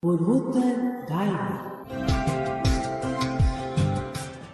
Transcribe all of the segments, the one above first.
पूर्वोत्तर डायरी।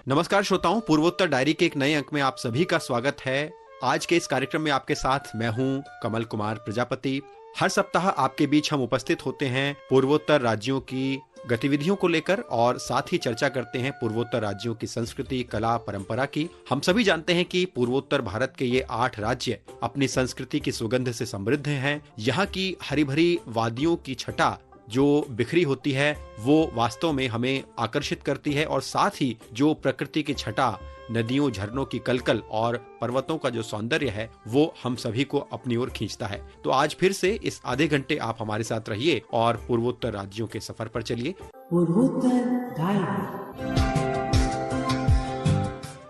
नमस्कार श्रोताओं, पूर्वोत्तर डायरी के एक नए अंक में आप सभी का स्वागत है। आज के इस कार्यक्रम में आपके साथ मैं हूं कमल कुमार प्रजापति। हर सप्ताह आपके बीच हम उपस्थित होते हैं पूर्वोत्तर राज्यों की गतिविधियों को लेकर और साथ ही चर्चा करते हैं पूर्वोत्तर राज्यों की संस्कृति, कला, परंपरा की। हम सभी जानते हैं कि पूर्वोत्तर भारत के ये 8 राज्य अपनी संस्कृति की सुगंध से समृद्ध हैं। यहाँ की हरी भरी वादियों की छटा जो बिखरी होती है वो वास्तव में हमें आकर्षित करती है, और साथ ही जो प्रकृति की छटा, नदियों, झरनों की कलकल और पर्वतों का जो सौंदर्य है वो हम सभी को अपनी ओर खींचता है। तो आज फिर से इस आधे घंटे आप हमारे साथ रहिए और पूर्वोत्तर राज्यों के सफर पर चलिए। पूर्वोत्तर डायरी।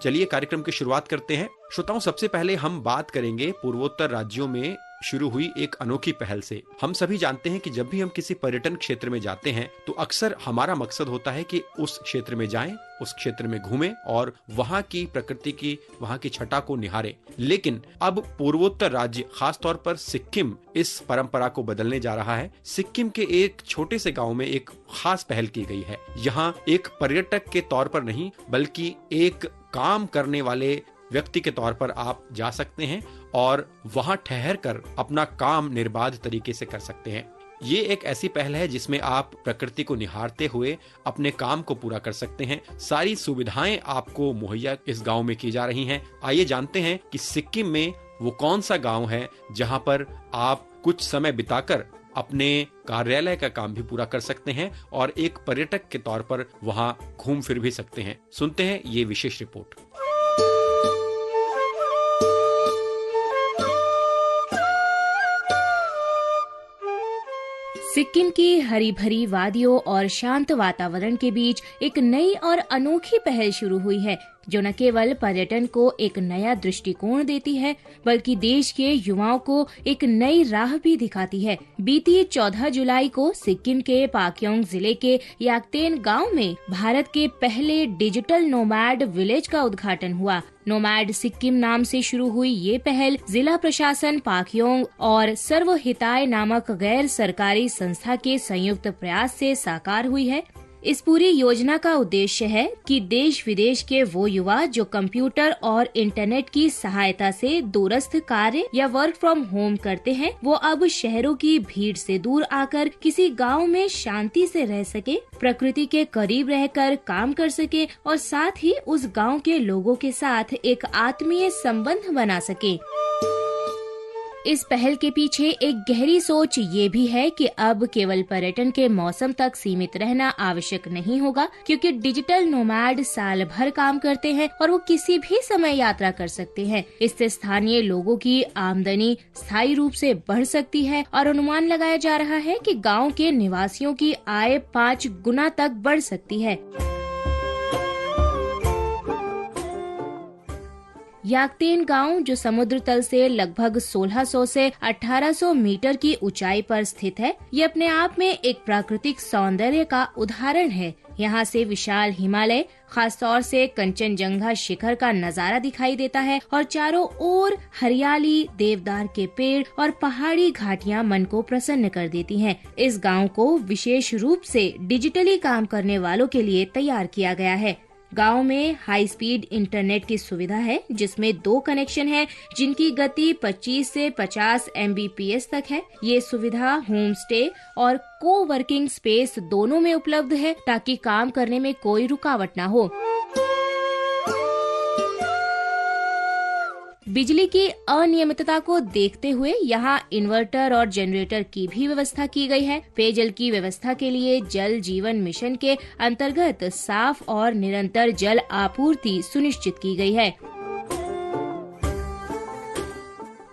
चलिए कार्यक्रम की शुरुआत करते हैं। श्रोताओं, सबसे पहले हम बात करेंगे पूर्वोत्तर राज्यों में शुरू हुई एक अनोखी पहल से। हम सभी जानते हैं कि जब भी हम किसी पर्यटन क्षेत्र में जाते हैं तो अक्सर हमारा मकसद होता है कि उस क्षेत्र में जाएं, उस क्षेत्र में घूमें और वहां की प्रकृति की, वहां की छटा को निहारें। लेकिन अब पूर्वोत्तर राज्य, खास तौर पर सिक्किम, इस परंपरा को बदलने जा रहा है। सिक्किम के एक छोटे से गांव में एक खास पहल की गई है। यहाँ एक पर्यटक के तौर पर नहीं बल्कि एक काम करने वाले व्यक्ति के तौर पर आप जा सकते हैं और वहां ठहर कर अपना काम निर्बाध तरीके से कर सकते हैं। ये एक ऐसी पहल है जिसमें आप प्रकृति को निहारते हुए अपने काम को पूरा कर सकते हैं। सारी सुविधाएं आपको मुहैया इस गांव में की जा रही हैं। आइए जानते हैं कि सिक्किम में वो कौन सा गांव है जहां पर आप कुछ समय बिताकर अपने कार्यालय का काम भी पूरा कर सकते हैं और एक पर्यटक के तौर पर वहां घूम फिर भी सकते हैं। सुनते हैं ये विशेष रिपोर्ट। सिक्किम की हरी भरी वादियों और शांत वातावरण के बीच एक नई और अनोखी पहल शुरू हुई है जो न केवल पर्यटन को एक नया दृष्टिकोण देती है बल्कि देश के युवाओं को एक नई राह भी दिखाती है। बीती 14 जुलाई को सिक्किम के पाक्योंग जिले के याकतेन गांव में भारत के पहले डिजिटल नोमैड विलेज का उद्घाटन हुआ। नोमैड सिक्किम नाम से शुरू हुई ये पहल जिला प्रशासन पाक्योंग और सर्व हिताय नामक गैर सरकारी संस्था के संयुक्त प्रयास से साकार हुई है। इस पूरी योजना का उद्देश्य है कि देश विदेश के वो युवा जो कंप्यूटर और इंटरनेट की सहायता से दूरस्थ कार्य या वर्क फ्रॉम होम करते हैं वो अब शहरों की भीड़ से दूर आकर किसी गांव में शांति से रह सके, प्रकृति के करीब रहकर काम कर सके और साथ ही उस गांव के लोगों के साथ एक आत्मीय संबंध बना सके। इस पहल के पीछे एक गहरी सोच ये भी है कि अब केवल पर्यटन के मौसम तक सीमित रहना आवश्यक नहीं होगा, क्योंकि डिजिटल नोमैड साल भर काम करते हैं और वो किसी भी समय यात्रा कर सकते हैं। इससे स्थानीय लोगों की आमदनी स्थायी रूप से बढ़ सकती है और अनुमान लगाया जा रहा है कि गांव के निवासियों की आय 5 गुना तक बढ़ सकती है। याकतेन गांव जो समुद्र तल से लगभग 1600 से 1800 मीटर की ऊंचाई पर स्थित है, ये अपने आप में एक प्राकृतिक सौंदर्य का उदाहरण है। यहाँ से विशाल हिमालय, खास तौर से कंचनजंगा शिखर का नजारा दिखाई देता है और चारों ओर हरियाली, देवदार के पेड़ और पहाड़ी घाटियाँ मन को प्रसन्न कर देती हैं। इस गांव को विशेष रूप से डिजिटली काम करने वालों के लिए तैयार किया गया है। गांव में हाई स्पीड इंटरनेट की सुविधा है जिसमें 2 कनेक्शन हैं जिनकी गति 25 से 50 MBPS तक है। ये सुविधा होम स्टे और को वर्किंग स्पेस दोनों में उपलब्ध है ताकि काम करने में कोई रुकावट ना हो। बिजली की अनियमितता को देखते हुए यहाँ इन्वर्टर और जनरेटर की भी व्यवस्था की गई है। पेयजल की व्यवस्था के लिए जल जीवन मिशन के अंतर्गत साफ और निरंतर जल आपूर्ति सुनिश्चित की गई है।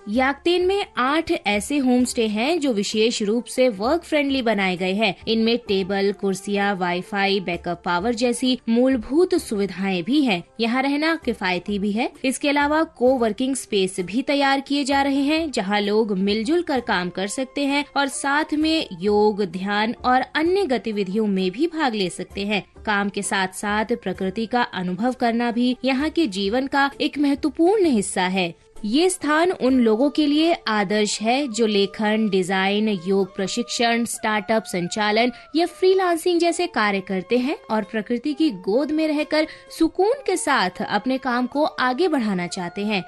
याकतेन में 8 ऐसे होम स्टे हैं जो विशेष रूप से वर्क फ्रेंडली बनाए गए हैं। इनमें टेबल, कुर्सियां, वाईफाई, बैकअप पावर जैसी मूलभूत सुविधाएं भी हैं। यहाँ रहना किफायती भी है। इसके अलावा को वर्किंग स्पेस भी तैयार किए जा रहे हैं जहाँ लोग मिलजुल कर काम कर सकते हैं और साथ में योग, ध्यान और अन्य गतिविधियों में भी भाग ले सकते हैं। काम के साथ साथ प्रकृति का अनुभव करना भी यहाँ के जीवन का एक महत्वपूर्ण हिस्सा है। ये स्थान उन लोगों के लिए आदर्श है जो लेखन, डिजाइन, योग प्रशिक्षण, स्टार्टअप संचालन या फ्रीलांसिंग जैसे कार्य करते हैं और प्रकृति की गोद में रहकर सुकून के साथ अपने काम को आगे बढ़ाना चाहते हैं।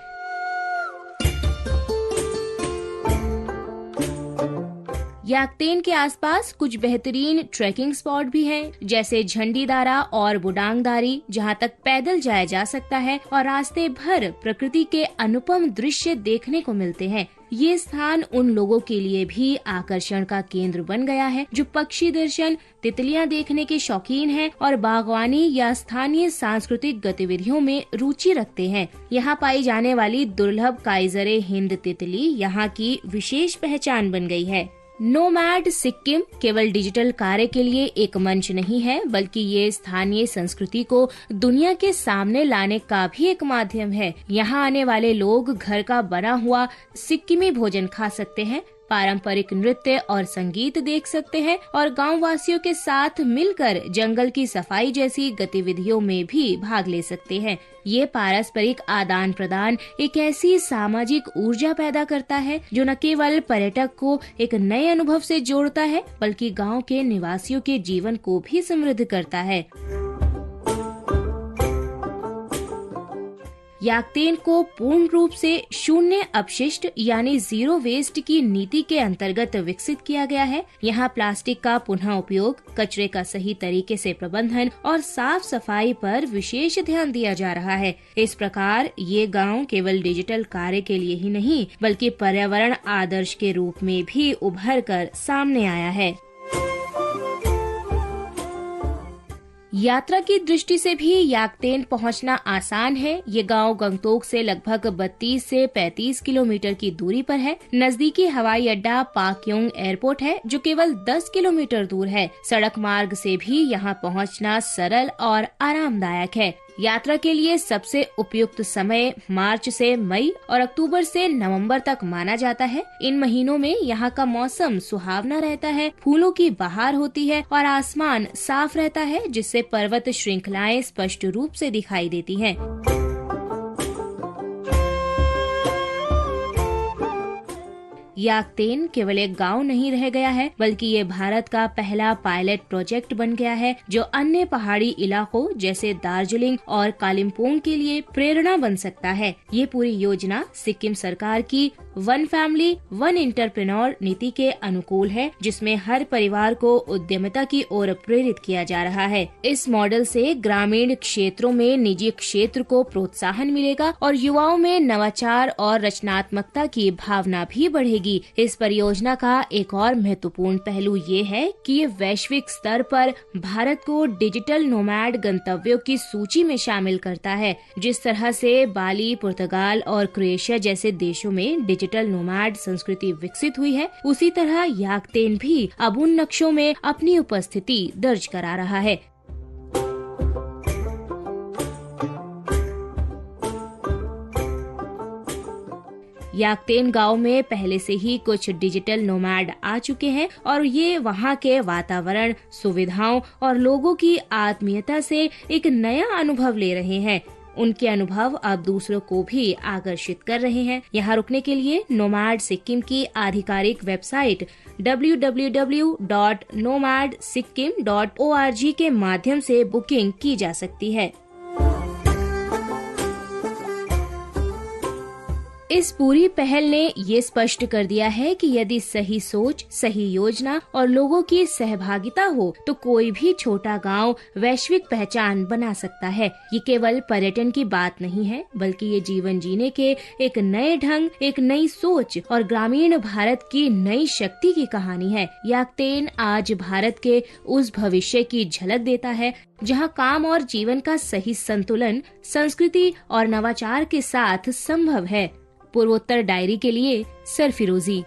याकतेन के आसपास कुछ बेहतरीन ट्रैकिंग स्पॉट भी हैं, जैसे झंडीदारा और बुडांगदारी, जहां तक पैदल जाया जा सकता है और रास्ते भर प्रकृति के अनुपम दृश्य देखने को मिलते हैं। ये स्थान उन लोगों के लिए भी आकर्षण का केंद्र बन गया है जो पक्षी दर्शन, तितलियां देखने के शौकीन हैं और बागवानी या स्थानीय सांस्कृतिक गतिविधियों में रुचि रखते हैं। यहाँ पाई जाने वाली दुर्लभ काइजरे हिंद तितली यहाँ की विशेष पहचान बन गई है। नोमैड सिक्किम केवल डिजिटल कार्य के लिए एक मंच नहीं है, बल्कि ये स्थानीय संस्कृति को दुनिया के सामने लाने का भी एक माध्यम है। यहाँ आने वाले लोग घर का बना हुआ सिक्किमी भोजन खा सकते हैं, पारंपरिक नृत्य और संगीत देख सकते हैं और गांव वासियों के साथ मिलकर जंगल की सफाई जैसी गतिविधियों में भी भाग ले सकते हैं। ये पारस्परिक आदान प्रदान एक ऐसी सामाजिक ऊर्जा पैदा करता है जो न केवल पर्यटक को एक नए अनुभव से जोड़ता है, बल्कि गांव के निवासियों के जीवन को भी समृद्ध करता है। याकतेन को पूर्ण रूप से शून्य अपशिष्ट यानी जीरो वेस्ट की नीति के अंतर्गत विकसित किया गया है। यहाँ प्लास्टिक का पुनः उपयोग, कचरे का सही तरीके से प्रबंधन और साफ सफाई पर विशेष ध्यान दिया जा रहा है। इस प्रकार ये गांव केवल डिजिटल कार्य के लिए ही नहीं, बल्कि पर्यावरण आदर्श के रूप में भी उभर कर सामने आया है। यात्रा की दृष्टि से भी याकतेन पहुंचना आसान है। ये गांव गंगटोक से लगभग 32 से 35 किलोमीटर की दूरी पर है। नजदीकी हवाई अड्डा पाक्योंग एयरपोर्ट है जो केवल 10 किलोमीटर दूर है। सड़क मार्ग से भी यहाँ पहुंचना सरल और आरामदायक है। यात्रा के लिए सबसे उपयुक्त समय मार्च से मई और अक्टूबर से नवंबर तक माना जाता है। इन महीनों में यहाँ का मौसम सुहावना रहता है, फूलों की बहार होती है और आसमान साफ रहता है, जिससे पर्वत श्रृंखलाएं स्पष्ट रूप से दिखाई देती हैं। याकतेन केवल एक गांव नहीं रह गया है, बल्कि ये भारत का पहला पायलट प्रोजेक्ट बन गया है जो अन्य पहाड़ी इलाकों जैसे दार्जिलिंग और कालिम्पोंग के लिए प्रेरणा बन सकता है। ये पूरी योजना सिक्किम सरकार की वन फैमिली वन एंटरप्रेन्योर नीति के अनुकूल है, जिसमें हर परिवार को उद्यमिता की ओर प्रेरित किया जा रहा है। इस मॉडल से ग्रामीण क्षेत्रों में निजी क्षेत्र को प्रोत्साहन मिलेगा और युवाओं में नवाचार और रचनात्मकता की भावना भी बढ़ेगी। इस परियोजना का एक और महत्वपूर्ण पहलू ये है कि ये वैश्विक स्तर पर भारत को डिजिटल नोमैड गंतव्यों की सूची में शामिल करता है। जिस तरह से बाली, पुर्तगाल और क्रोएशिया जैसे देशों में डिजिटल नोमैड संस्कृति विकसित हुई है, उसी तरह याकतेन भी अब उन नक्शों में अपनी उपस्थिति दर्ज करा रहा है। याकतेन गांव में पहले से ही कुछ डिजिटल नोमैड आ चुके हैं और ये वहां के वातावरण, सुविधाओं और लोगों की आत्मीयता से एक नया अनुभव ले रहे हैं। उनके अनुभव अब दूसरों को भी आकर्षित कर रहे हैं। यहाँ रुकने के लिए नोमैड सिक्किम की आधिकारिक वेबसाइट www.nomadsikkim.org के माध्यम से बुकिंग की जा सकती है। इस पूरी पहल ने ये स्पष्ट कर दिया है कि यदि सही सोच, सही योजना और लोगों की सहभागिता हो तो कोई भी छोटा गांव वैश्विक पहचान बना सकता है। ये केवल पर्यटन की बात नहीं है, बल्कि ये जीवन जीने के एक नए ढंग, एक नई सोच और ग्रामीण भारत की नई शक्ति की कहानी है। याकतेन आज भारत के उस भविष्य की झलक देता है जहां काम और जीवन का सही संतुलन संस्कृति और नवाचार के साथ संभव है। पूर्वोत्तर डायरी के लिए सरफिरोजी।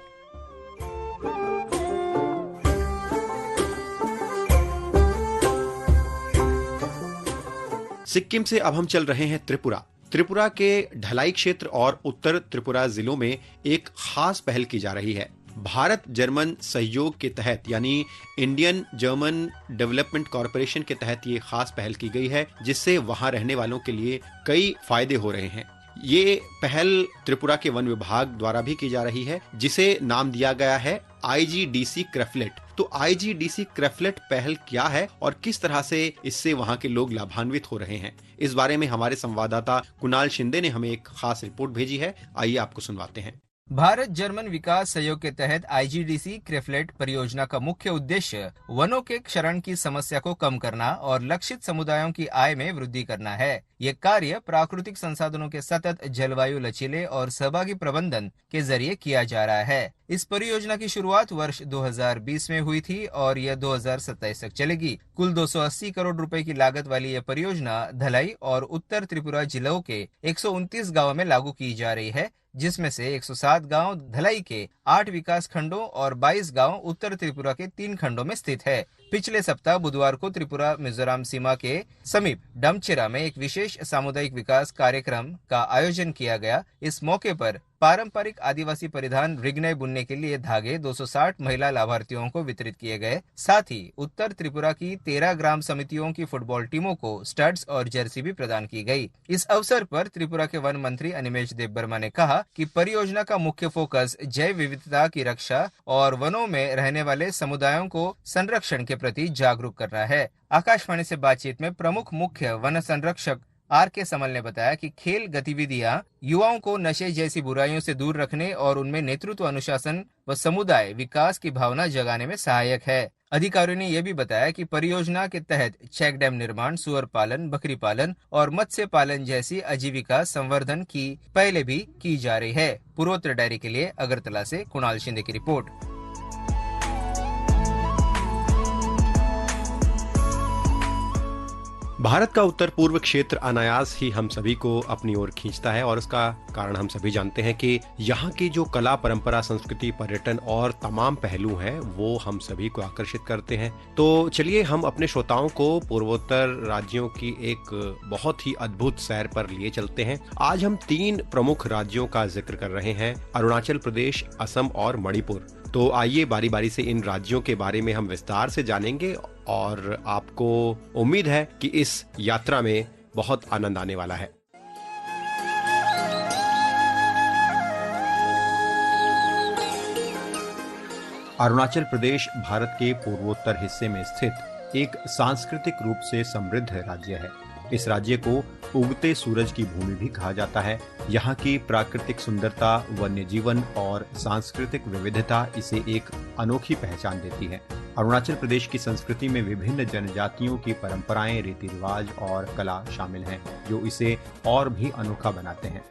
सिक्किम से अब हम चल रहे हैं त्रिपुरा। त्रिपुरा के ढलाई क्षेत्र और उत्तर त्रिपुरा जिलों में एक खास पहल की जा रही है। भारत जर्मन सहयोग के तहत यानी इंडियन जर्मन डेवलपमेंट कॉरपोरेशन के तहत ये खास पहल की गई है, जिससे वहां रहने वालों के लिए कई फायदे हो रहे हैं। ये पहल त्रिपुरा के वन विभाग द्वारा भी की जा रही है, जिसे नाम दिया गया है IGDC क्रेफलेट। तो IGDC क्रेफलेट पहल क्या है और किस तरह से इससे वहां के लोग लाभान्वित हो रहे हैं, इस बारे में हमारे संवाददाता कुणाल शिंदे ने हमें एक खास रिपोर्ट भेजी है। आइए आपको सुनवाते हैं। भारत जर्मन विकास सहयोग के तहत IGDC क्रेफलेट परियोजना का मुख्य उद्देश्य वनों के क्षरण की समस्या को कम करना और लक्षित समुदायों की आय में वृद्धि करना है। ये कार्य प्राकृतिक संसाधनों के सतत, जलवायु लचीले और सहभागी प्रबंधन के जरिए किया जा रहा है। इस परियोजना की शुरुआत वर्ष 2020 में हुई थी और यह 2027 तक चलेगी। कुल 280 करोड़ रुपए की लागत वाली यह परियोजना धलाई और उत्तर त्रिपुरा जिलों के 129 गाँव में लागू की जा रही है, जिसमें से 107 गांव धलाई के 8 विकास खंडों और 22 गांव उत्तर त्रिपुरा के 3 खंडों में स्थित है। पिछले सप्ताह बुधवार को त्रिपुरा मिजोरम सीमा के समीप डमचिरा में एक विशेष सामुदायिक विकास कार्यक्रम का आयोजन किया गया। इस मौके पर पारंपरिक आदिवासी परिधान रिगने बुनने के लिए धागे 260 महिला लाभार्थियों को वितरित किए गए। साथ ही उत्तर त्रिपुरा की 13 ग्राम समितियों की फुटबॉल टीमों को स्टड्स और जर्सी भी प्रदान की गई। इस अवसर पर त्रिपुरा के वन मंत्री अनिमेष देबबर्मा ने कहा कि परियोजना का मुख्य फोकस जैव विविधता की रक्षा और वनों में रहने वाले समुदायों को संरक्षण के प्रति जागरूक करना है। आकाशवाणी से बातचीत में प्रमुख मुख्य वन संरक्षक RK समल ने बताया कि खेल गतिविधियां युवाओं को नशे जैसी बुराइयों से दूर रखने और उनमें नेतृत्व, अनुशासन व समुदाय विकास की भावना जगाने में सहायक है। अधिकारियों ने यह भी बताया कि परियोजना के तहत चेक डैम निर्माण, सुअर पालन, बकरी पालन और मत्स्य पालन जैसी आजीविका संवर्धन की पहले भी की जा रही है। पूर्वोत्तर डायरी के लिए अगरतला से कुणाल शिंदे की रिपोर्ट। भारत का उत्तर पूर्व क्षेत्र अनायास ही हम सभी को अपनी ओर खींचता है और उसका कारण हम सभी जानते हैं कि यहाँ की जो कला, परंपरा, संस्कृति, पर्यटन और तमाम पहलू हैं वो हम सभी को आकर्षित करते हैं। तो चलिए हम अपने श्रोताओं को पूर्वोत्तर राज्यों की एक बहुत ही अद्भुत सैर पर लिए चलते हैं। आज हम 3 प्रमुख राज्यों का जिक्र कर रहे हैं, अरुणाचल प्रदेश, असम और मणिपुर। तो आइए बारी बारी से इन राज्यों के बारे में हम विस्तार से जानेंगे और आपको उम्मीद है कि इस यात्रा में बहुत आनंद आने वाला है। अरुणाचल प्रदेश भारत के पूर्वोत्तर हिस्से में स्थित एक सांस्कृतिक रूप से समृद्ध राज्य है। इस राज्य को उगते सूरज की भूमि भी कहा जाता है। यहाँ की प्राकृतिक सुंदरता, वन्य जीवन और सांस्कृतिक विविधता इसे एक अनोखी पहचान देती है। अरुणाचल प्रदेश की संस्कृति में विभिन्न जनजातियों की परंपराएं, रीति रिवाज और कला शामिल हैं, जो इसे और भी अनोखा बनाते हैं।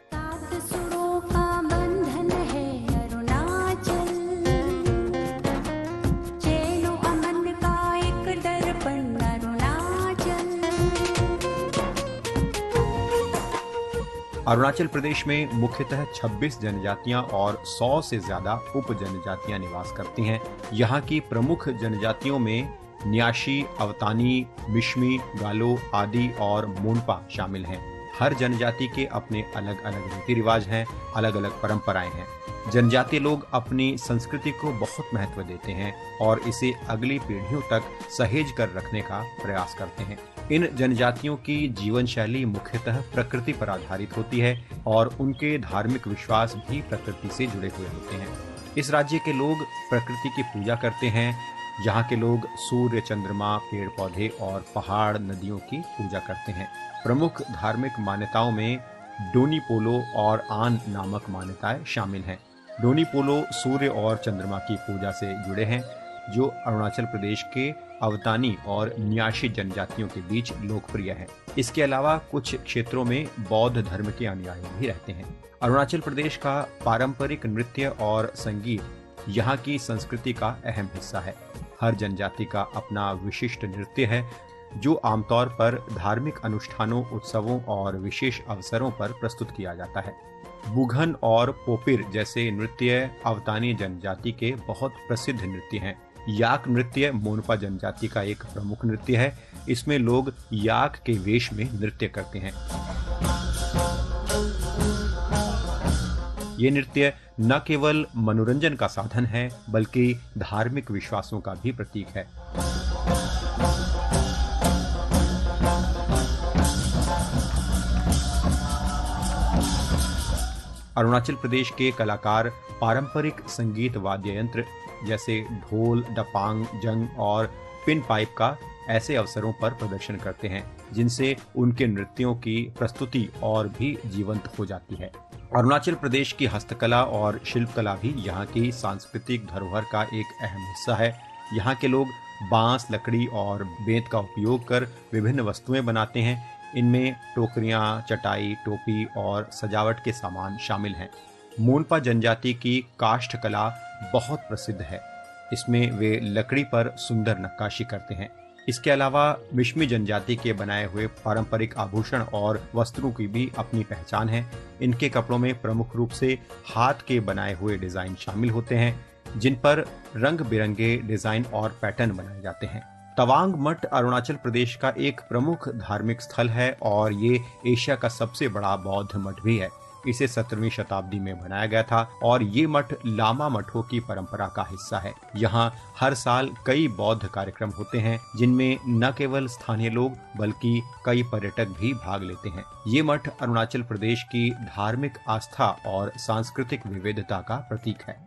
अरुणाचल प्रदेश में मुख्यतः 26 जनजातियां और 100 से ज्यादा उप जनजातियां निवास करती हैं। यहाँ की प्रमुख जनजातियों में न्याशी, अवतानी, मिश्मी, गालो, आदि और मोनपा शामिल हैं। हर जनजाति के अपने अलग अलग रीति रिवाज हैं, अलग अलग परंपराएं हैं। जनजातीय लोग अपनी संस्कृति को बहुत महत्व देते हैं और इसे अगली पीढ़ियों तक सहेज कर रखने का प्रयास करते हैं। इन जनजातियों की जीवन शैली मुख्यतः प्रकृति पर आधारित होती है और उनके धार्मिक विश्वास भी प्रकृति से जुड़े हुए होते हैं। इस राज्य के लोग प्रकृति की पूजा करते हैं। यहाँ के लोग सूर्य, चंद्रमा, पेड़ पौधे और पहाड़, नदियों की पूजा करते हैं। प्रमुख धार्मिक मान्यताओं में डोनी पोलो और आन नामक मान्यताएं शामिल हैं। डोनी पोलो सूर्य और चंद्रमा की पूजा से जुड़े हैं, जो अरुणाचल प्रदेश के अवतानी और न्याशी जनजातियों के बीच लोकप्रिय है। इसके अलावा कुछ क्षेत्रों में बौद्ध धर्म के अनुयायी भी रहते हैं। अरुणाचल प्रदेश का पारंपरिक नृत्य और संगीत यहाँ की संस्कृति का अहम हिस्सा है। हर जनजाति का अपना विशिष्ट नृत्य है, जो आमतौर पर धार्मिक अनुष्ठानों, उत्सवों और विशेष अवसरों पर प्रस्तुत किया जाता है। बुघन और पोपिर जैसे नृत्य अवतानी जनजाति के बहुत प्रसिद्ध नृत्य हैं। याक नृत्य मोनपा जनजाति का एक प्रमुख नृत्य है। इसमें लोग याक के वेश में नृत्य करते हैं। ये नृत्य न केवल मनोरंजन का साधन है, बल्कि धार्मिक विश्वासों का भी प्रतीक है। अरुणाचल प्रदेश के कलाकार पारंपरिक संगीत वाद्य यंत्र जैसे ढोल, डपांग, जंग और पिन पाइप का ऐसे अवसरों पर प्रदर्शन करते हैं जिनसे उनके नृत्यों की प्रस्तुति और भी जीवंत हो जाती है। अरुणाचल प्रदेश की हस्तकला और शिल्पकला भी यहाँ की सांस्कृतिक धरोहर का एक अहम हिस्सा है। यहाँ के लोग बांस, लकड़ी और बेंत का उपयोग कर विभिन्न वस्तुएं बनाते हैं। इनमें टोकरियां, चटाई, टोपी और सजावट के सामान शामिल हैं। मोनपा जनजाति की काष्ठ कला बहुत प्रसिद्ध है। इसमें वे लकड़ी पर सुंदर नक्काशी करते हैं। इसके अलावा मिश्मी जनजाति के बनाए हुए पारंपरिक आभूषण और वस्त्रों की भी अपनी पहचान है। इनके कपड़ों में प्रमुख रूप से हाथ के बनाए हुए डिजाइन शामिल होते हैं जिन पर रंग बिरंगे डिजाइन और पैटर्न बनाए जाते हैं। तवांग मठ अरुणाचल प्रदेश का एक प्रमुख धार्मिक स्थल है और ये एशिया का सबसे बड़ा बौद्ध मठ भी है। इसे 17वीं शताब्दी में बनाया गया था और ये मठ लामा मठों की परंपरा का हिस्सा है। यहाँ हर साल कई बौद्ध कार्यक्रम होते हैं जिनमें न केवल स्थानीय लोग बल्कि कई पर्यटक भी भाग लेते हैं। ये मठ अरुणाचल प्रदेश की धार्मिक आस्था और सांस्कृतिक विविधता का प्रतीक है।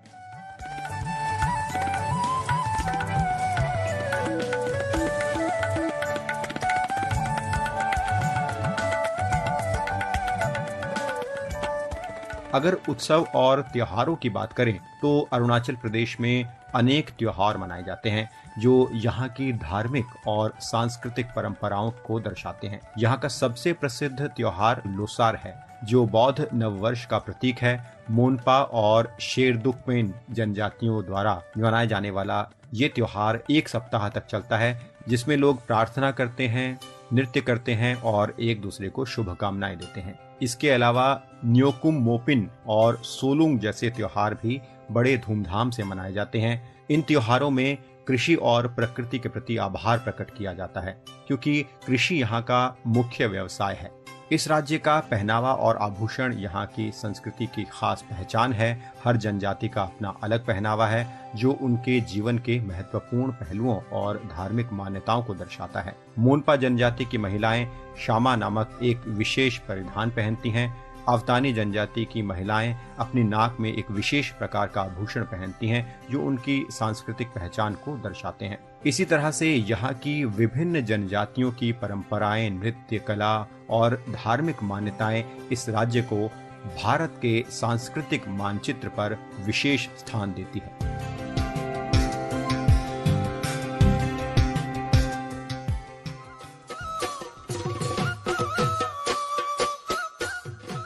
अगर उत्सव और त्योहारों की बात करें तो अरुणाचल प्रदेश में अनेक त्योहार मनाए जाते हैं जो यहाँ की धार्मिक और सांस्कृतिक परंपराओं को दर्शाते हैं। यहाँ का सबसे प्रसिद्ध त्योहार लोसार है जो बौद्ध नववर्ष का प्रतीक है। मोनपा और शेरदुकपेन जनजातियों द्वारा मनाए जाने वाला ये त्योहार एक सप्ताह तक चलता है जिसमें लोग प्रार्थना करते हैं, नृत्य करते हैं और एक दूसरे को शुभकामनाएं देते हैं। इसके अलावा न्योकुम मोपिन और सोलुंग जैसे त्योहार भी बड़े धूमधाम से मनाए जाते हैं। इन त्योहारों में कृषि और प्रकृति के प्रति आभार प्रकट किया जाता है क्योंकि कृषि यहाँ का मुख्य व्यवसाय है। इस राज्य का पहनावा और आभूषण यहाँ की संस्कृति की खास पहचान है। हर जनजाति का अपना अलग पहनावा है जो उनके जीवन के महत्वपूर्ण पहलुओं और धार्मिक मान्यताओं को दर्शाता है। मोनपा जनजाति की महिलाएं शामा नामक एक विशेष परिधान पहनती हैं। अवतानी जनजाति की महिलाएं अपनी नाक में एक विशेष प्रकार का आभूषण पहनती हैं जो उनकी सांस्कृतिक पहचान को दर्शाते हैं। इसी तरह से यहाँ की विभिन्न जनजातियों की परंपराएं, नृत्य, कला और धार्मिक मान्यताएं इस राज्य को भारत के सांस्कृतिक मानचित्र पर विशेष स्थान देती है।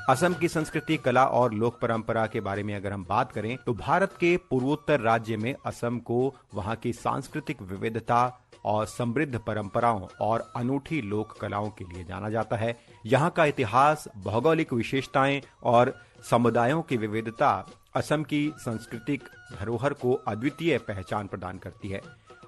असम की संस्कृति, कला और लोक परंपरा के बारे में अगर हम बात करें तो भारत के पूर्वोत्तर राज्य में असम को वहां की सांस्कृतिक विविधता और समृद्ध परंपराओं और अनूठी लोक कलाओं के लिए जाना जाता है। यहाँ का इतिहास, भौगोलिक विशेषताएं और समुदायों की विविधता असम की सांस्कृतिक धरोहर को अद्वितीय पहचान प्रदान करती है।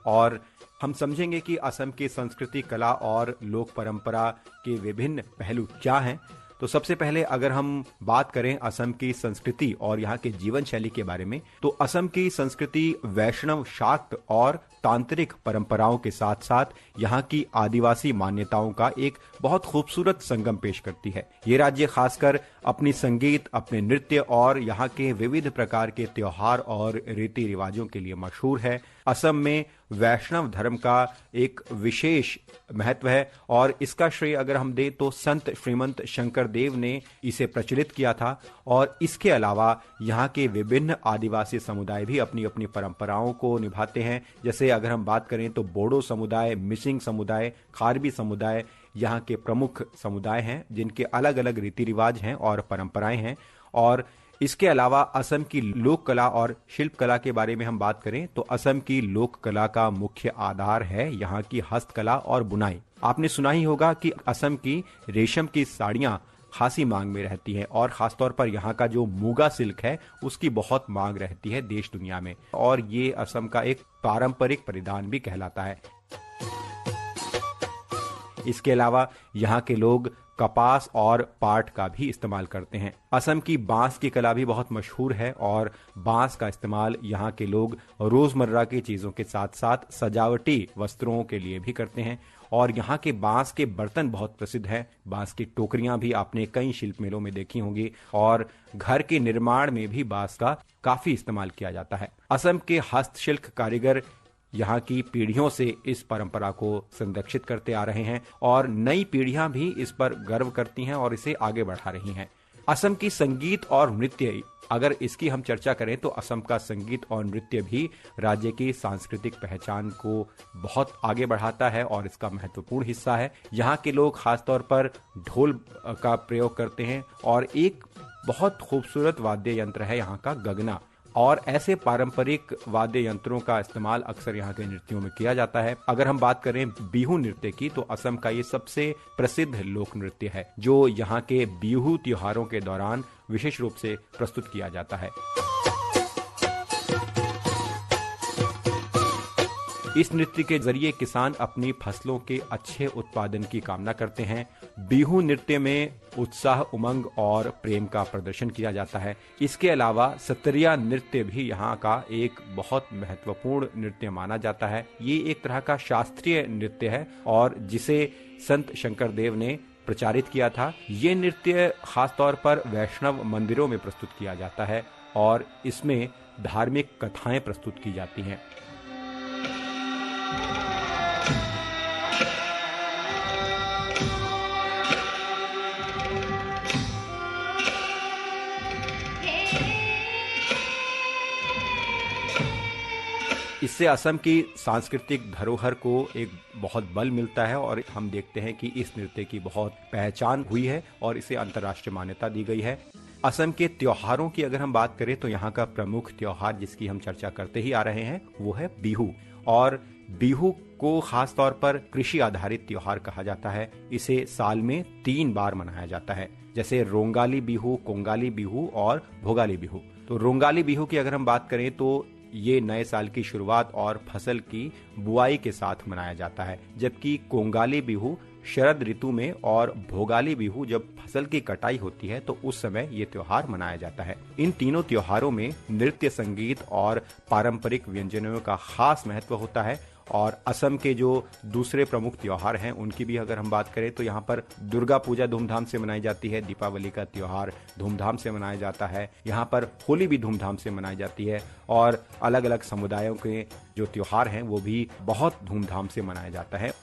और हम समझेंगे कि असम की संस्कृति, कला और लोक परंपरा के विभिन्न पहलू क्या हैं। तो सबसे पहले अगर हम बात करें असम की संस्कृति और यहाँ के जीवन शैली के बारे में तो असम की संस्कृति वैष्णव, शाक्त और तांत्रिक परंपराओं के साथ साथ यहाँ की आदिवासी मान्यताओं का एक बहुत खूबसूरत संगम पेश करती है। ये राज्य खासकर अपनी संगीत, अपने नृत्य और यहाँ के विविध प्रकार के त्योहार और रीति रिवाजों के लिए मशहूर है। असम में वैष्णव धर्म का एक विशेष महत्व है और इसका श्रेय अगर हम दें तो संत श्रीमंत शंकर देव ने इसे प्रचलित किया था। और इसके अलावा यहाँ के विभिन्न आदिवासी समुदाय भी अपनी अपनी परंपराओं को निभाते हैं। जैसे अगर हम बात करें तो बोडो समुदाय, मिसिंग समुदाय, खारबी समुदाय यहाँ के प्रमुख समुदाय हैं जिनके अलग अलग रीति रिवाज हैं और परंपराएं हैं। और इसके अलावा असम की लोक कला और शिल्प कला के बारे में हम बात करें तो असम की लोक कला का मुख्य आधार है यहाँ की हस्तकला और बुनाई। आपने सुना ही होगा कि असम की रेशम की साड़ियाँ खासी मांग में रहती हैं और खासतौर पर यहाँ का जो मूगा सिल्क है उसकी बहुत मांग रहती है देश दुनिया में और ये असम का एक पारंपरिक परिधान भी कहलाता है। इसके अलावा यहाँ के लोग कपास और पाट का भी इस्तेमाल करते हैं। असम की बांस की कला भी बहुत मशहूर है और बांस का इस्तेमाल यहाँ के लोग रोजमर्रा की चीजों के साथ साथ सजावटी वस्त्रों के लिए भी करते हैं। और यहाँ के बांस के बर्तन बहुत प्रसिद्ध हैं। बांस की टोकरियां भी आपने कई शिल्प मेलों में देखी होंगी और घर के निर्माण में भी बांस का काफी इस्तेमाल किया जाता है। असम के हस्तशिल्प कारीगर यहाँ की पीढ़ियों से इस परंपरा को संरक्षित करते आ रहे हैं और नई पीढ़ियां भी इस पर गर्व करती हैं और इसे आगे बढ़ा रही हैं। असम की संगीत और नृत्य, अगर इसकी हम चर्चा करें तो असम का संगीत और नृत्य भी राज्य की सांस्कृतिक पहचान को बहुत आगे बढ़ाता है और इसका महत्वपूर्ण हिस्सा है। यहाँ के लोग खासतौर पर ढोल का प्रयोग करते हैं और एक बहुत खूबसूरत वाद्य यंत्र है यहाँ का गगना, और ऐसे पारंपरिक वाद्य यंत्रों का इस्तेमाल अक्सर यहाँ के नृत्यों में किया जाता है। अगर हम बात करें बिहू नृत्य की तो असम का ये सबसे प्रसिद्ध लोक नृत्य है जो यहाँ के बिहू त्योहारों के दौरान विशेष रूप से प्रस्तुत किया जाता है। इस नृत्य के जरिए किसान अपनी फसलों के अच्छे उत्पादन की कामना करते हैं। बिहू नृत्य में उत्साह, उमंग और प्रेम का प्रदर्शन किया जाता है। इसके अलावा सत्रिया नृत्य भी यहाँ का एक बहुत महत्वपूर्ण नृत्य माना जाता है। ये एक तरह का शास्त्रीय नृत्य है और जिसे संत शंकरदेव ने प्रचारित किया था। ये नृत्य खासतौर पर वैष्णव मंदिरों में प्रस्तुत किया जाता है और इसमें धार्मिक कथाएं प्रस्तुत की जाती हैं। इससे असम की सांस्कृतिक धरोहर को एक बहुत बल मिलता है और हम देखते हैं कि इस नृत्य की बहुत पहचान हुई है और इसे अंतर्राष्ट्रीय मान्यता दी गई है। असम के त्योहारों की अगर हम बात करें तो यहाँ का प्रमुख त्योहार जिसकी हम चर्चा करते ही आ रहे हैं वो है बिहू, और बिहू को खास तौर पर कृषि आधारित त्योहार कहा जाता है। इसे साल में 3 बार मनाया जाता है, जैसे रोंगाली बिहू, कोंगाली बिहू और भोगाली बिहू। तो रोंगाली बिहू की अगर हम बात करें तो ये नए साल की शुरुआत और फसल की बुआई के साथ मनाया जाता है, जबकि कोंगाली बिहू शरद ऋतु में और भोगाली बिहू जब फसल की कटाई होती है तो उस समय ये त्योहार मनाया जाता है। इन तीनों त्योहारों में नृत्य, संगीत और पारंपरिक व्यंजनों का खास महत्व होता है। और असम के जो दूसरे प्रमुख त्योहार हैं उनकी भी अगर हम बात करें तो यहाँ पर दुर्गा पूजा धूमधाम से मनाई जाती है, दीपावली का त्योहार धूमधाम से मनाया जाता है, यहाँ पर होली भी धूमधाम से मनाई जाती है और अलग अलग समुदायों के जो त्योहार हैं वो भी बहुत धूमधाम से मनाया जाता है।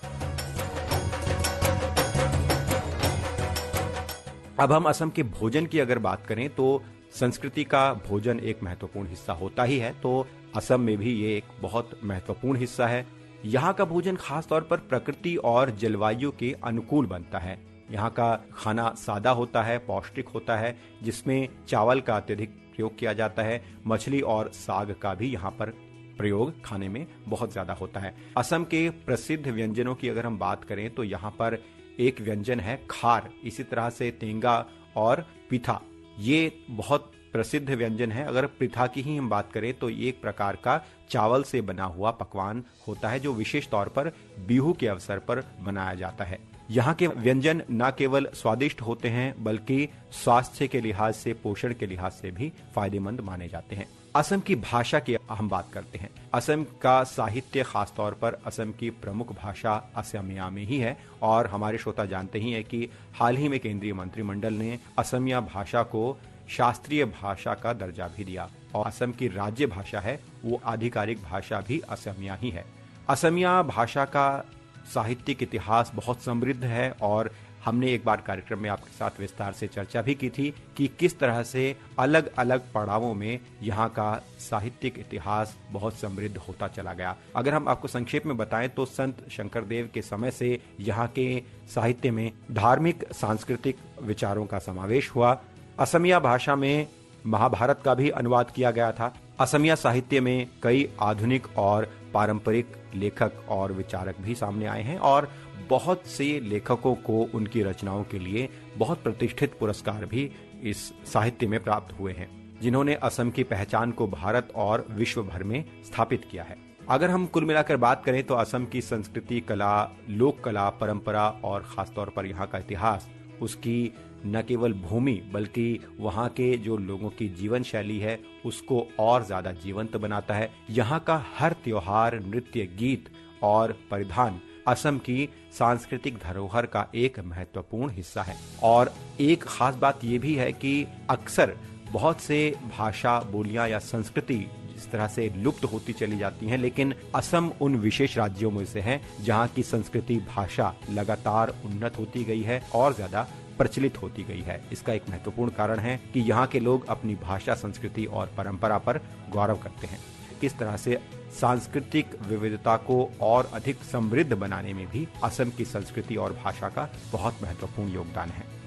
अब हम असम के भोजन की अगर बात करें तो संस्कृति का भोजन एक महत्वपूर्ण हिस्सा होता ही है, तो असम में भी ये एक बहुत महत्वपूर्ण हिस्सा है। यहाँ का भोजन खास तौर पर प्रकृति और जलवायु के अनुकूल बनता है। यहाँ का खाना सादा होता है, पौष्टिक होता है, जिसमें चावल का अत्यधिक प्रयोग किया जाता है। मछली और साग का भी यहाँ पर प्रयोग खाने में बहुत ज्यादा होता है। असम के प्रसिद्ध व्यंजनों की अगर हम बात करें तो यहाँ पर एक व्यंजन है खार, इसी तरह से तेंगा और पिथा, ये बहुत प्रसिद्ध व्यंजन है। अगर पिथा की ही हम बात करें तो ये एक प्रकार का चावल से बना हुआ पकवान होता है जो विशेष तौर पर बिहू के अवसर पर बनाया जाता है। यहाँ के व्यंजन न केवल स्वादिष्ट होते हैं बल्कि स्वास्थ्य के लिहाज से, पोषण के लिहाज से भी फायदेमंद माने जाते हैं। असम की भाषा की हम बात करते हैं। असम का साहित्य, खासतौर पर असम की प्रमुख भाषा असमिया में ही है और हमारे श्रोता जानते ही हैं कि हाल ही में केंद्रीय मंत्रिमंडल ने असमिया भाषा को शास्त्रीय भाषा का दर्जा भी दिया और असम की राज्य भाषा है वो आधिकारिक भाषा भी असमिया ही है। असमिया भाषा का साहित्यिक इतिहास बहुत समृद्ध है और हमने एक बार कार्यक्रम में आपके साथ विस्तार से चर्चा भी की थी कि किस तरह से अलग अलग पड़ावों में यहाँ का साहित्यिक इतिहास बहुत समृद्ध होता चला गया। अगर हम आपको संक्षेप में बताएं तो संत शंकरदेव के समय से यहाँ के साहित्य में धार्मिक, सांस्कृतिक विचारों का समावेश हुआ। असमिया भाषा में महाभारत का भी अनुवाद किया गया था। असमिया साहित्य में कई आधुनिक और पारंपरिक लेखक और विचारक भी सामने आए हैं और बहुत से लेखकों को उनकी रचनाओं के लिए बहुत प्रतिष्ठित पुरस्कार भी इस साहित्य में प्राप्त हुए हैं, जिन्होंने असम की पहचान को भारत और विश्व भर में स्थापित किया है। अगर हम कुल मिलाकर बात करें तो असम की संस्कृति, कला, लोक कला, परंपरा और खासतौर पर यहाँ का इतिहास उसकी न केवल भूमि बल्कि वहाँ के जो लोगों की जीवन शैली है उसको और ज्यादा जीवंत बनाता है। यहाँ का हर त्योहार, नृत्य, गीत और परिधान असम की सांस्कृतिक धरोहर का एक महत्वपूर्ण हिस्सा है। और एक खास बात यह भी है कि अक्सर बहुत से भाषा, बोलियां या संस्कृति इस तरह से लुप्त होती चली जाती हैं, लेकिन असम उन विशेष राज्यों में से है जहां की संस्कृति, भाषा लगातार उन्नत होती गई है और ज्यादा प्रचलित होती गई है। इसका एक महत्वपूर्ण कारण है कि यहाँ के लोग अपनी भाषा, संस्कृति और परंपरा पर गौरव करते हैं। इस तरह से सांस्कृतिक विविधता को और अधिक समृद्ध बनाने में भी असम की संस्कृति और भाषा का बहुत महत्वपूर्ण योगदान है।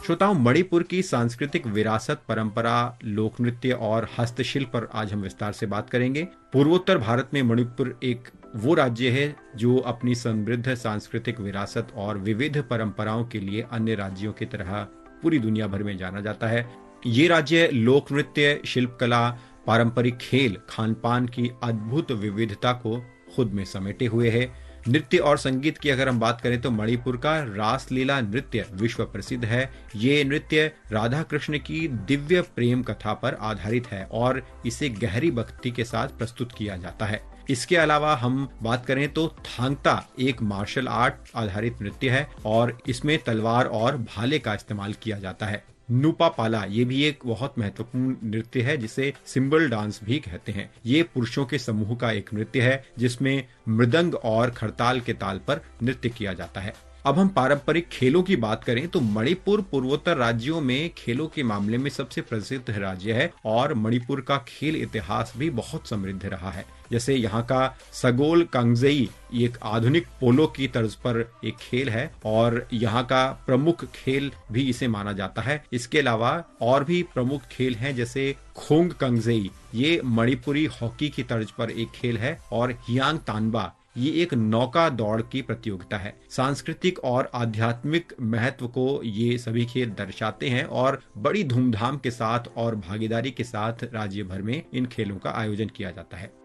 श्रोताओं, मणिपुर की सांस्कृतिक विरासत, परंपरा, लोक नृत्य और हस्तशिल्प पर आज हम विस्तार से बात करेंगे। पूर्वोत्तर भारत में मणिपुर एक वो राज्य है जो अपनी समृद्ध सांस्कृतिक विरासत और विविध परंपराओं के लिए अन्य राज्यों की तरह पूरी दुनिया भर में जाना जाता है। ये राज्य लोक नृत्य, शिल्प कला, पारंपरिक खेल, खान पान की अद्भुत विविधता को खुद में समेटे हुए है। नृत्य और संगीत की अगर हम बात करें तो मणिपुर का रासलीला नृत्य विश्व प्रसिद्ध है। ये नृत्य राधा कृष्ण की दिव्य प्रेम कथा पर आधारित है और इसे गहरी भक्ति के साथ प्रस्तुत किया जाता है। इसके अलावा हम बात करें तो थांगता एक मार्शल आर्ट आधारित नृत्य है और इसमें तलवार और भाले का इस्तेमाल किया जाता है। नुपा पाला ये भी एक बहुत महत्वपूर्ण नृत्य है जिसे सिंबल डांस भी कहते हैं। ये पुरुषों के समूह का एक नृत्य है जिसमें मृदंग और खड़ताल के ताल पर नृत्य किया जाता है। अब हम पारंपरिक खेलों की बात करें तो मणिपुर पूर्वोत्तर राज्यों में खेलों के मामले में सबसे प्रसिद्ध राज्य है और मणिपुर का खेल इतिहास भी बहुत समृद्ध रहा है। जैसे यहाँ का सगोल कांगजेई एक आधुनिक पोलो की तर्ज पर एक खेल है और यहाँ का प्रमुख खेल भी इसे माना जाता है। इसके अलावा और भी प्रमुख खेल हैं जैसे खोंग कांगजेई, ये मणिपुरी हॉकी की तर्ज पर एक खेल है और हियांग तानबा ये एक नौका दौड़ की प्रतियोगिता है। सांस्कृतिक और आध्यात्मिक महत्व को ये सभी खेल दर्शाते हैं और बड़ी धूमधाम के साथ और भागीदारी के साथ राज्य भर में इन खेलों का आयोजन किया जाता है।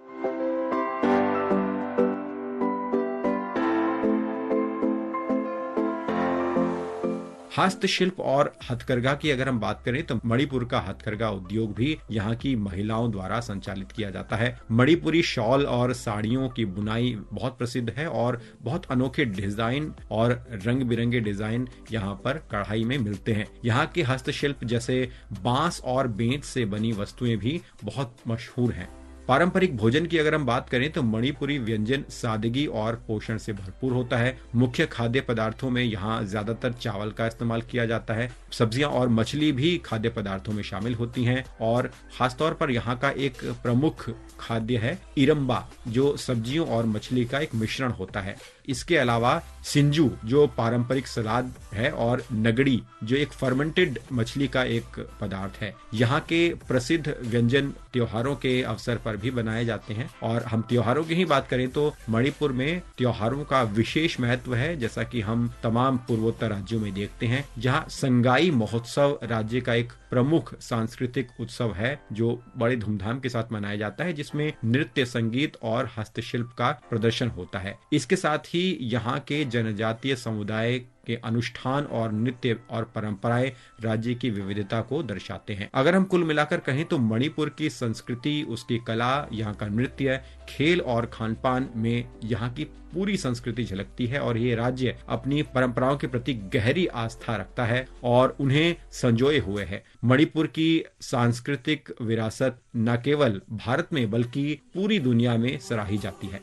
हस्तशिल्प और हथकरघा की अगर हम बात करें तो मणिपुर का हथकरघा उद्योग भी यहाँ की महिलाओं द्वारा संचालित किया जाता है। मणिपुरी शॉल और साड़ियों की बुनाई बहुत प्रसिद्ध है और बहुत अनोखे डिजाइन और रंग बिरंगे डिजाइन यहाँ पर कढ़ाई में मिलते हैं। यहाँ के हस्तशिल्प जैसे बांस और बेंत से बनी वस्तुएं भी बहुत मशहूर हैं। पारंपरिक भोजन की अगर हम बात करें तो मणिपुरी व्यंजन सादगी और पोषण से भरपूर होता है। मुख्य खाद्य पदार्थों में यहाँ ज्यादातर चावल का इस्तेमाल किया जाता है। सब्जियां और मछली भी खाद्य पदार्थों में शामिल होती हैं और खासतौर पर यहाँ का एक प्रमुख खाद्य है इरम्बा, जो सब्जियों और मछली का एक मिश्रण होता है। इसके अलावा सिंजू जो पारंपरिक सलाद है और नगड़ी जो एक फर्मेंटेड मछली का एक पदार्थ है। यहाँ के प्रसिद्ध व्यंजन त्योहारों के अवसर पर भी बनाए जाते हैं। और हम त्योहारों की ही बात करें तो मणिपुर में त्योहारों का विशेष महत्व है, जैसा कि हम तमाम पूर्वोत्तर राज्यों में देखते हैं, जहाँ संगाई महोत्सव राज्य का एक प्रमुख सांस्कृतिक उत्सव है जो बड़े धूमधाम के साथ मनाया जाता है, जिसमें नृत्य, संगीत और हस्तशिल्प का प्रदर्शन होता है। इसके साथ ही यहाँ के जनजातीय समुदाय के अनुष्ठान और नृत्य और परंपराएं राज्य की विविधता को दर्शाते हैं। अगर हम कुल मिलाकर कहें तो मणिपुर की संस्कृति, उसकी कला, यहाँ का नृत्य, खेल और खानपान में यहाँ की पूरी संस्कृति झलकती है और ये राज्य अपनी परंपराओं के प्रति गहरी आस्था रखता है और उन्हें संजोए हुए है। मणिपुर की सांस्कृतिक विरासत न केवल भारत में बल्कि पूरी दुनिया में सराही जाती है।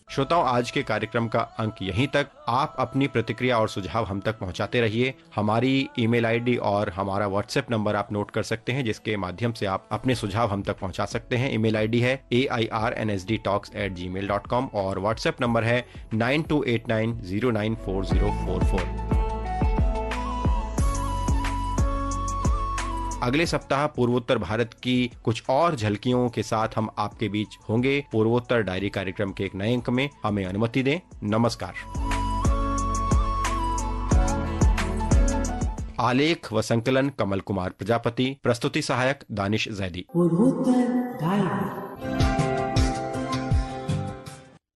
श्रोताओं, आज के कार्यक्रम का अंक यहीं तक। आप अपनी प्रतिक्रिया और सुझाव हम तक पहुंचाते रहिए। हमारी ईमेल आईडी और हमारा व्हाट्सएप नंबर आप नोट कर सकते हैं, जिसके माध्यम से आप अपने सुझाव हम तक पहुंचा सकते हैं। ईमेल आईडी है airnsdtalks@gmail.com और व्हाट्सएप नंबर है 9289094044। अगले सप्ताह पूर्वोत्तर भारत की कुछ और झलकियों के साथ हम आपके बीच होंगे। पूर्वोत्तर डायरी कार्यक्रम के एक नए अंक में हमें अनुमति दें। नमस्कार। आलेख व संकलन कमल कुमार प्रजापति, प्रस्तुति सहायक दानिश जैदी। पूर्वोत्तर डायरी।